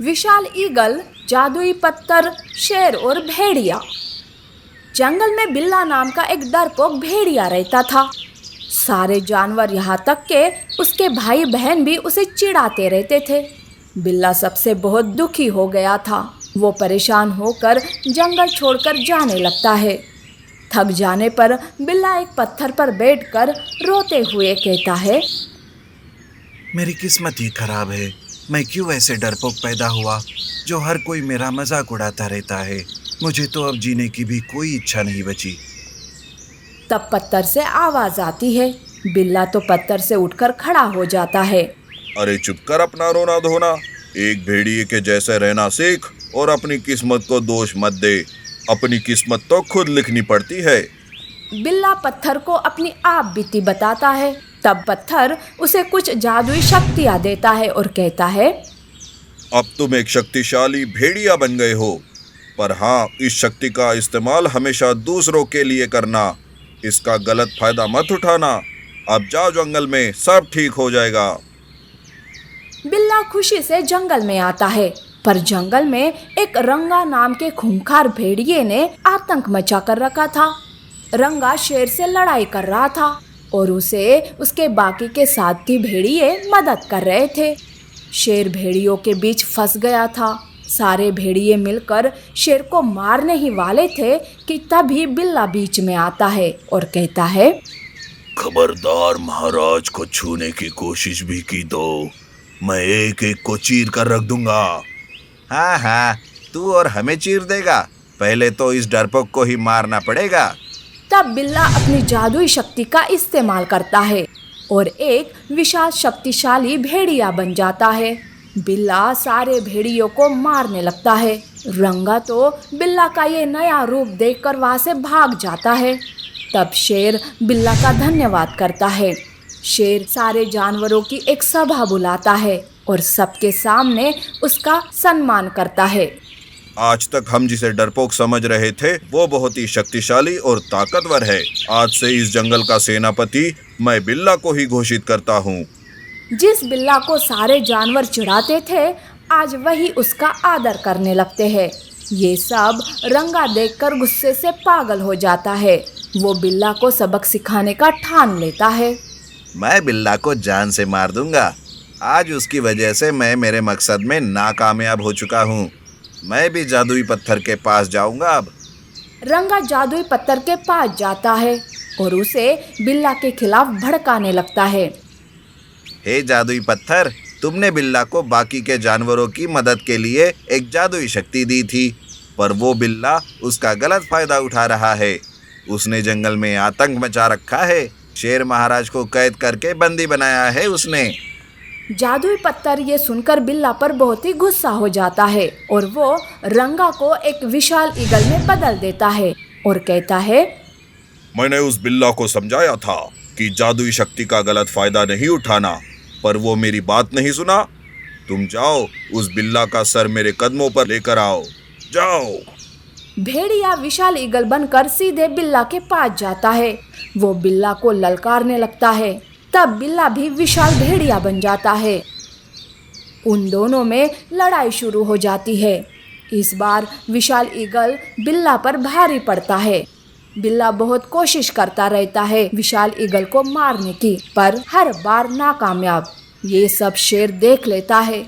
विशाल eagle, जादुई पत्थर, शेर और भेड़िया। जंगल में बिल्ला नाम का एक डरपोक भेड़िया रहता था। सारे जानवर यहाँ तक के उसके भाई बहन भी उसे चिढ़ाते रहते थे। बिल्ला सबसे बहुत दुखी हो गया था। वो परेशान होकर जंगल छोड़कर जाने लगता है। थक जाने पर बिल्ला एक पत्थर पर बैठकर रोते हुए कहता है, मेरी किस्मत ही खराब है। मैं क्यों ऐसे डरपोक पैदा हुआ जो हर कोई मेरा मजाक उड़ाता रहता है। मुझे तो अब जीने की भी कोई इच्छा नहीं बची। तब पत्थर से आवाज आती है। बिल्ला तो पत्थर से उठकर खड़ा हो जाता है। अरे चुप कर अपना रोना धोना। एक भेड़िए के जैसे रहना सीख और अपनी किस्मत को दोष मत दे। अपनी किस्मत तो खुद लिखनी पड़ती है। बिल्ला पत्थर को अपनी आप बीती बताता है। तब पत्थर उसे कुछ जादुई शक्तियाँ देता है और कहता है, अब तुम एक शक्तिशाली भेड़िया बन गए हो, पर हाँ, इस शक्ति का इस्तेमाल हमेशा दूसरों के लिए करना। इसका गलत फायदा मत उठाना। अब जाओ जंगल में, सब ठीक हो जाएगा। बिल्ला खुशी से जंगल में आता है, पर जंगल में एक रंगा नाम के खूंखार भेड़िए ने आतंक मचा कर रखा था। रंगा शेर से लड़ाई कर रहा था और उसे उसके बाकी के साथी भेड़िए मदद कर रहे थे। शेर भेड़ियों के बीच फंस गया था। सारे भेड़िए मिलकर शेर को मारने ही वाले थे कि तभी बिल्ला बीच में आता है और कहता है, खबरदार, महाराज को छूने की कोशिश भी की तो मैं एक एक को चीर कर रख दूंगा। हाँ हाँ, तू और हमें चीर देगा। पहले तो इस डरपोक को ही मारना पड़ेगा। तब बिल्ला अपनी जादुई शक्ति का इस्तेमाल करता है और एक विशाल शक्तिशाली भेड़िया बन जाता है। बिल्ला सारे भेड़ियों को मारने लगता है। रंगा तो बिल्ला का ये नया रूप देखकर वहां से भाग जाता है। तब शेर बिल्ला का धन्यवाद करता है। शेर सारे जानवरों की एक सभा बुलाता है और सबके सामने उसका सम्मान करता है। आज तक हम जिसे डरपोक समझ रहे थे वो बहुत ही शक्तिशाली और ताकतवर है। आज से इस जंगल का सेनापति मैं बिल्ला को ही घोषित करता हूँ। जिस बिल्ला को सारे जानवर चिढ़ाते थे, आज वही उसका आदर करने लगते हैं। ये सब रंगा देखकर गुस्से से पागल हो जाता है। वो बिल्ला को सबक सिखाने का ठान लेता है। मैं बिल्ला को जान से मार दूंगा। आज उसकी वजह से मैं मेरे मकसद में नाकामयाब हो चुका हूँ। मैं भी जादुई पत्थर के पास जाऊंगा अब। रंगा जादुई पत्थर के पास जाता है और उसे बिल्ला के खिलाफ भड़काने लगता है। हे जादुई पत्थर, तुमने बिल्ला को बाकी के जानवरों की मदद के लिए एक जादुई शक्ति दी थी, पर वो बिल्ला उसका गलत फायदा उठा रहा है। उसने जंगल में आतंक मचा रखा है। शेर महाराज को कैद करके बंदी बनाया है उसने। जादुई पत्थर ये सुनकर बिल्ला पर बहुत ही गुस्सा हो जाता है और वो रंगा को एक विशाल ईगल में बदल देता है और कहता है, मैंने उस बिल्ला को समझाया था कि जादुई शक्ति का गलत फायदा नहीं उठाना, पर वो मेरी बात नहीं सुना। तुम जाओ, उस बिल्ला का सर मेरे कदमों पर लेकर आओ। जाओ। भेड़िया विशाल ईगल बनकर सीधे बिल्ला के पास जाता है। वो बिल्ला को ललकारने लगता है। तब बिल्ला भी विशाल भेड़िया बन जाता है। उन दोनों में लड़ाई शुरू हो जाती है। इस बार विशाल ईगल बिल्ला पर भारी पड़ता है। बिल्ला बहुत कोशिश करता रहता है विशाल ईगल को मारने की, पर हर बार नाकामयाब। ये सब शेर देख लेता है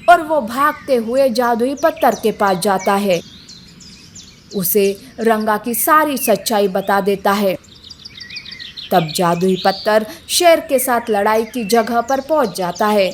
और वो भागते हुए जादुई पत्थर के पास जाता है। उसे रंगा की सारी सच्चाई बता देता है। तब जादुई पत्थर शेर के साथ लड़ाई की जगह पर पहुंच जाता है।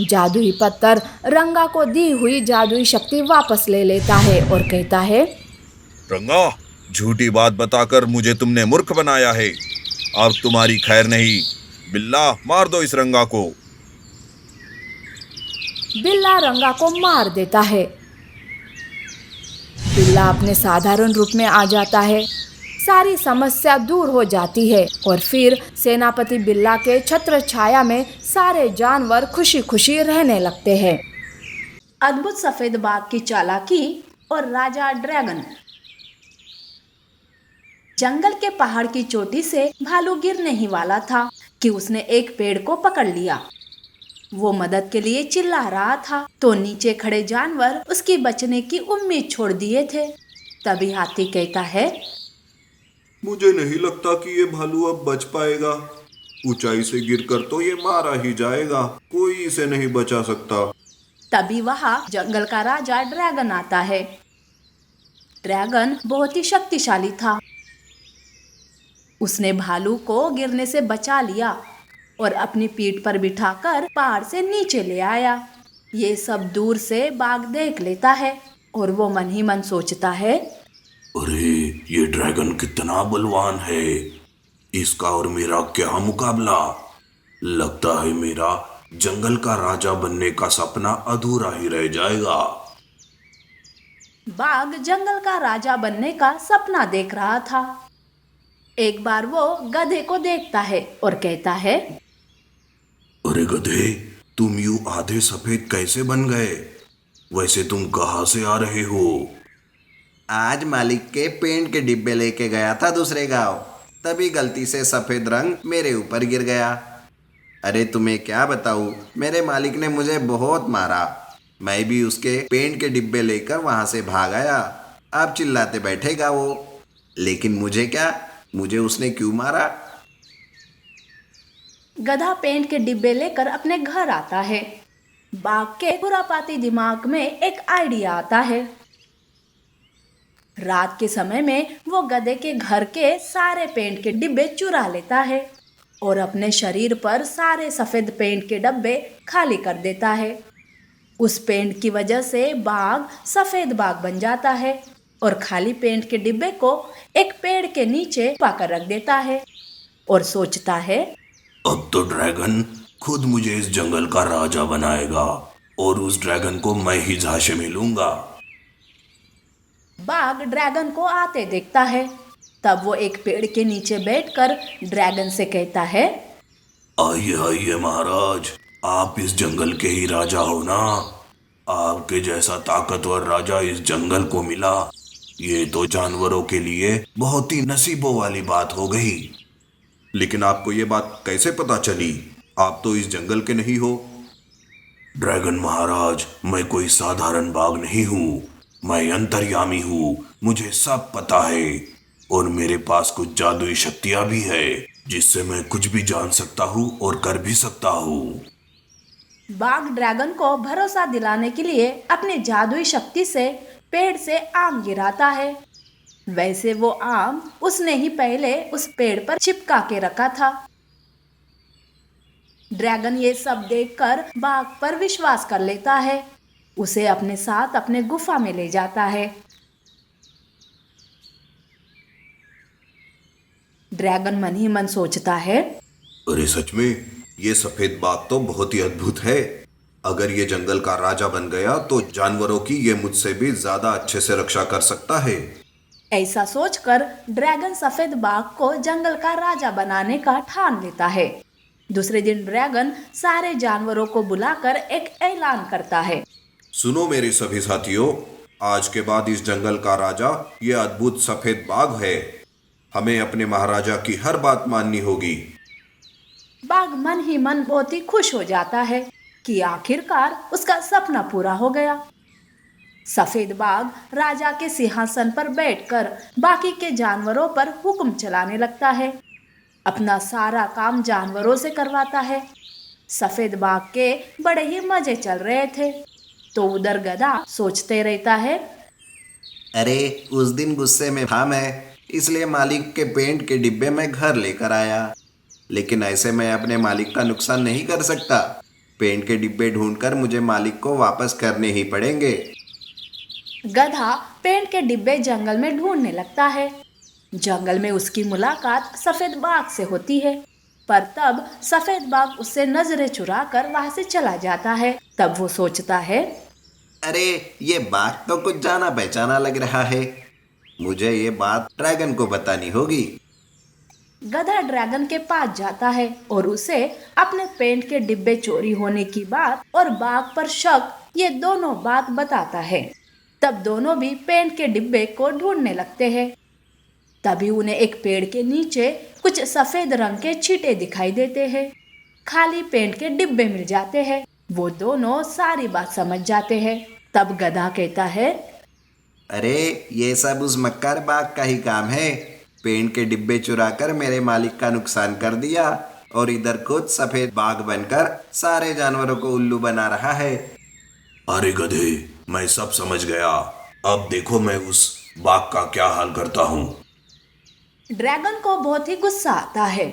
जादुई पत्थर रंगा को दी हुई जादुई शक्ति वापस ले लेता है और कहता है, रंगा, झूठी बात बताकर मुझे तुमने मूर्ख बनाया है। अब तुम्हारी खैर नहीं। बिल्ला, मार दो इस रंगा को। बिल्ला रंगा को मार देता है। बिल्ला अपने साधारण रूप में आ जाता है। सारी समस्या दूर हो जाती है और फिर सेनापति बिल्ला के छत्र छाया में सारे जानवर खुशी खुशी रहने लगते हैं। अद्भुत सफेद बाघ की चालाकी और राजा ड्रैगन। जंगल के पहाड़ की चोटी से भालू गिरने ही वाला था कि उसने एक पेड़ को पकड़ लिया। वो मदद के लिए चिल्ला रहा था तो नीचे खड़े जानवर उसकी बचने की उम्मीद छोड़ दिए थे। तभी हाथी कहता है, मुझे नहीं लगता कि ये भालू अब बच पाएगा। ऊंचाई से गिरकर तो ये मारा ही जाएगा, कोई इसे नहीं बचा सकता। तभी वहां जंगल का राजा ड्रैगन आता है। ड्रैगन बहुत ही शक्तिशाली था। उसने भालू को गिरने से बचा लिया और अपनी पीठ पर बिठाकर पहाड़ से नीचे ले आया। ये सब दूर से बाघ देख लेता है और वो मन ही मन सोचता है, अरे ये ड्रैगन कितना बलवान है, इसका और मेरा क्या मुकाबला। लगता है मेरा जंगल का राजा बनने का सपना अधूरा ही रह जाएगा। बाघ जंगल का राजा बनने का सपना देख रहा था। एक बार वो गधे को देखता है और कहता है, अरे गधे, तुम यूं आधे सफेद कैसे बन गए? वैसे तुम कहाँ से आ रहे हो? आज मालिक के पेंट के डिब्बे लेके गया था दूसरे गांव, तभी गलती से सफेद रंग मेरे ऊपर गिर गया। अरे तुम्हें क्या बताऊं, मेरे मालिक ने मुझे बहुत मारा। मैं भी उसके पेंट के डिब्बे लेकर वहां से भाग आया। अब चिल्लाते बैठेगा वो, लेकिन मुझे क्या, मुझे उसने क्यों मारा? गधा पेंट के डिब्बे लेकर अपने घर आता है। बाघ के खुरापाती दिमाग में एक आइडिया आता है। रात के समय में वो गधे के घर के सारे पेंट के डिब्बे चुरा लेता है और अपने शरीर पर सारे सफेद पेंट के डब्बे खाली कर देता है। उस पेंट की वजह से बाघ सफेद बाघ बन जाता है और खाली पेंट के डिब्बे को एक पेड़ के नीचे पाकर रख देता है और सोचता है, अब तो ड्रैगन खुद मुझे इस जंगल का राजा बनाएगा और उस ड्रैगन को मैं ही झांसे में लूंगा। बाघ ड्रैगन को आते देखता है। तब वो एक पेड़ के नीचे बैठकर ड्रैगन से कहता है, आइए आइए महाराज, आप इस जंगल के ही राजा हो ना। आपके जैसा ताकतवर राजा इस जंगल को मिला, ये तो जानवरों के लिए बहुत ही नसीबों वाली बात हो गई। लेकिन आपको ये बात कैसे पता चली? आप तो इस जंगल के नहीं हो। ड्रैगन महाराज, मैं कोई साधारण बाघ नहीं हूँ, मैं अंतर्यामी हूँ। मुझे सब पता है और मेरे पास कुछ जादुई शक्तियाँ भी है जिससे मैं कुछ भी जान सकता हूँ और कर भी सकता हूँ। बाघ ड्रैगन को भरोसा दिलाने के लिए अपनी जादुई शक्ति से पेड़ से आम गिराता है। वैसे वो आम उसने ही पहले उस पेड़ पर चिपका के रखा था। ड्रैगन ये सब देखकर बाघ पर विश्वास कर लेता है। उसे अपने साथ अपने गुफा में ले जाता है। ड्रैगन मन ही मन सोचता है, अरे सच में ये सफेद बाघ तो बहुत ही अद्भुत है। अगर ये जंगल का राजा बन गया तो जानवरों की ये मुझसे भी ज्यादा अच्छे से रक्षा कर सकता है। ऐसा सोचकर ड्रैगन सफेद बाघ को जंगल का राजा बनाने का ठान लेता है। दूसरे दिन ड्रैगन सारे जानवरों को बुलाकर एक ऐलान करता है, सुनो मेरे सभी साथियों, आज के बाद इस जंगल का राजा ये अद्भुत सफेद बाघ है। हमें अपने महाराजा की हर बात माननी होगी। बाघ मन ही मन बहुत ही खुश हो जाता है कि आखिरकार उसका सपना पूरा हो गया। सफेद बाघ राजा के सिंहासन पर बैठकर बाकी के जानवरों पर हुक्म चलाने लगता है। अपना सारा काम जानवरों से करवाता है। सफेद बाघ के बड़े ही मजे चल रहे थे तो उधर गधा सोचते रहता है, अरे उस दिन गुस्से में था मैं, इसलिए मालिक के पेंट के डिब्बे में घर लेकर आया। लेकिन ऐसे मैं अपने मालिक का नुकसान नहीं कर सकता। पेंट के डिब्बे ढूंढकर मुझे मालिक को वापस करने ही पड़ेंगे। गधा पेंट के डिब्बे जंगल में ढूंढने लगता है। जंगल में उसकी मुलाकात सफेद बाघ से होती है, पर तब सफेद बाघ उससे नजरें चुराकर वहां से चला जाता है। तब वो सोचता है, अरे ये बाघ तो कुछ जाना पहचाना लग रहा है, मुझे ये बात ड्रैगन को बतानी होगी। गधा ड्रैगन के पास जाता है और उसे अपने पेंट के डिब्बे चोरी होने की बात और बाघ पर शक ये दोनों बात बताता है। तब दोनों भी पेंट के डिब्बे को ढूंढने लगते हैं। तभी उन्हें एक पेड़ के नीचे कुछ सफेद रंग के छींटे दिखाई देते हैं। खाली पेंट के डिब्बे मिल जाते हैं। वो दोनों सारी बात समझ जाते हैं। तब गधा कहता है, अरे ये सब उस मक्कार बाग का ही काम है। पेंट के डिब्बे चुराकर मेरे मालिक का नुकसान कर दिया और इधर खुद सफेद बाघ बनकर सारे जानवरों को उल्लू बना रहा है। अरे गधे, मैं सब समझ गया। अब देखो मैं उस बाघ का क्या हाल करता हूँ। ड्रैगन को बहुत ही गुस्सा आता है।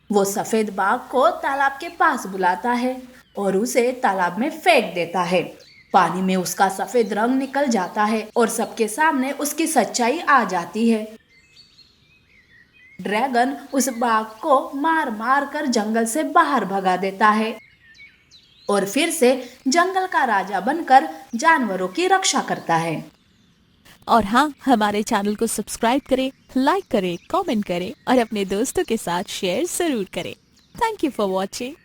वो सफेद बाघ को तालाब के पास बुलाता है और उसे तालाब में फेंक देता है। पानी में उसका सफेद रंग निकल जाता है और सबके सामने उसकी सच्चाई आ जाती है। ड्रैगन उस बाघ को मार मार कर जंगल से बाहर भगा देता है और फिर से जंगल का राजा बनकर जानवरों की रक्षा करता है। और हाँ, हमारे चैनल को सब्सक्राइब करें, लाइक करें, कमेंट करें और अपने दोस्तों के साथ शेयर जरूर करें। Thank you for watching.